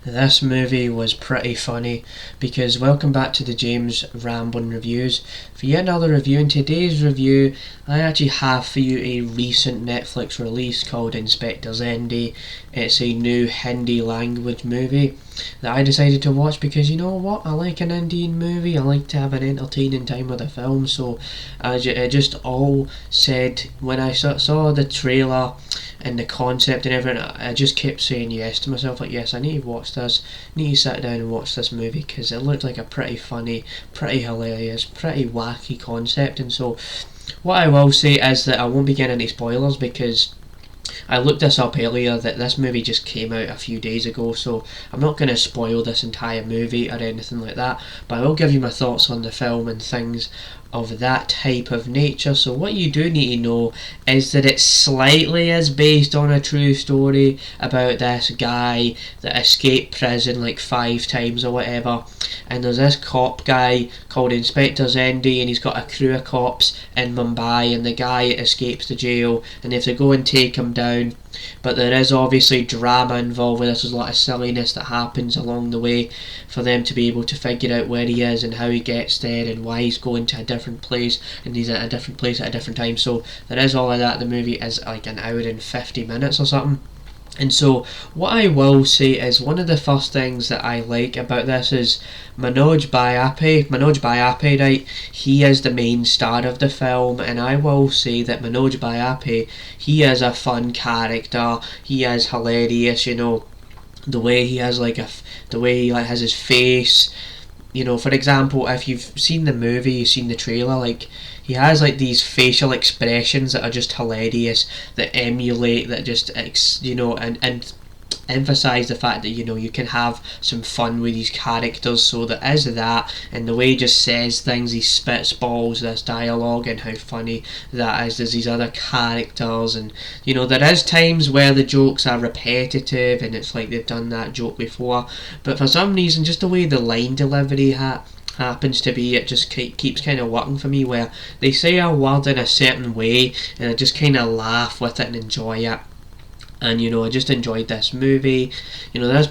This movie was pretty funny because welcome back to the James Ramblin' Reviews. For yet another review, in today's review I actually have for you a recent Netflix release called Inspector Zende. It's a new Hindi language movie that I decided to watch because you know what, I like an Indian movie, I like to have an entertaining time with a film, so it just all said when I saw the trailer and the concept and everything, I just kept saying yes to myself, like yes, I need to watch this, I need to sit down and watch this movie because it looked like a pretty funny, pretty hilarious, pretty wacky concept. And so what I will say is that I won't be getting any spoilers because I looked this up earlier that this movie just came out a few days ago, so I'm not going to spoil this entire movie or anything like that, but I will give you my thoughts on the film and things of that type of nature. So what you do need to know is that it slightly is based on a true story about this guy that escaped prison like 5 times or whatever, and there's this cop guy called Inspector Zende, and he's got a crew of cops in Mumbai, and the guy escapes the jail and they have to go and take him down. But there is obviously drama involved with this. There's a lot of silliness that happens along the way for them to be able to figure out where he is and how he gets there and why he's going to a different place and he's at a different place at a different time. So there is all of that. The movie is like an hour and 50 minutes or something. And so what I will say is one of the first things that I like about this is Manoj Bhayape, right, he is the main star of the film, and I will say that Manoj Bhayape, he is a fun character, he is hilarious, you know, the way he has the way he has his face. You know, for example, if you've seen the movie, you've seen the trailer, like he has like these facial expressions that are just hilarious, that emulate, that just and emphasize the fact that you know you can have some fun with these characters. So there is that, and the way he just says things, he spits balls, this dialogue, and how funny that is. There's these other characters, and you know there is times where the jokes are repetitive and it's like they've done that joke before, but for some reason just the way the line delivery happens to be, it just keeps kind of working for me, where they say a word in a certain way and I just kind of laugh with it and enjoy it. And you know, I just enjoyed this movie. You know, there's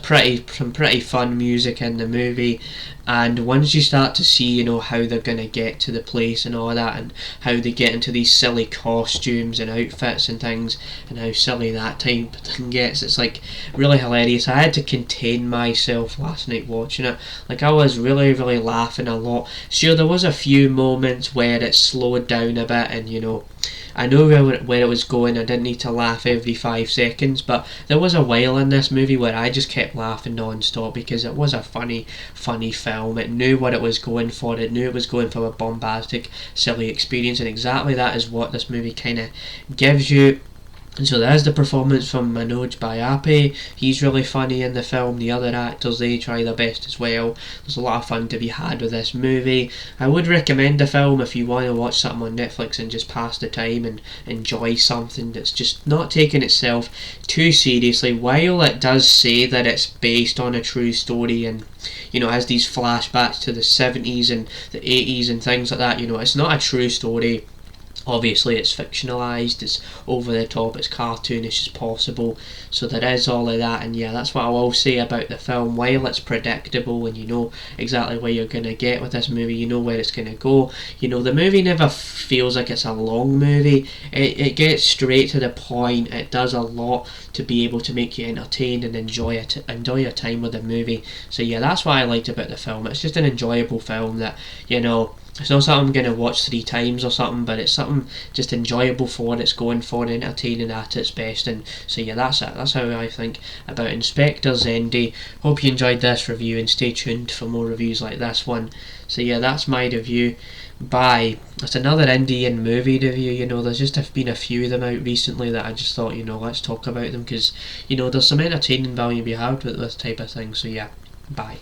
some pretty fun music in the movie, and once you start to see, you know, how they're gonna get to the place and all that, and how they get into these silly costumes and outfits and things, and how silly that type of thing gets, it's like really hilarious. I had to contain myself last night watching it. Like I was really laughing a lot. Sure, there was a few moments where it slowed down a bit, and you know, I know where it was going. I didn't need to laugh every 5 seconds, but there was a while in this movie where I just kept laughing non-stop because it was a funny film. It knew what it was going for. It knew it was going for a bombastic, silly experience, and exactly that is what this movie kind of gives you. And so there's the performance from Manoj Bhayape. He's really funny in the film. The other actors, they try their best as well. There's a lot of fun to be had with this movie. I would recommend the film if you want to watch something on Netflix and just pass the time and enjoy something that's just not taking itself too seriously, while it does say that it's based on a true story and you know has these flashbacks to the 70s and the 80s and things like that. You know, it's not a true story. Obviously it's fictionalised, it's over the top, it's cartoonish as possible, so there is all of that. And yeah, that's what I will say about the film. While it's predictable and you know exactly where you're going to get with this movie, you know where it's going to go, you know the movie never feels like it's a long movie. It gets straight to the point. It does a lot to be able to make you entertained and enjoy your time with the movie. So yeah, that's what I liked about the film. It's just an enjoyable film that, you know, it's not something I'm going to watch 3 times or something, but it's something just enjoyable for what it's going for and entertaining at its best. And so yeah, that's it. That's how I think about Inspector Zende. Hope you enjoyed this review and stay tuned for more reviews like this one. So yeah, that's my review. Bye. It's another Indian movie review. You know, there's just been a few of them out recently that I just thought, you know, let's talk about them because, you know, there's some entertaining value to be had with this type of thing. So yeah, bye.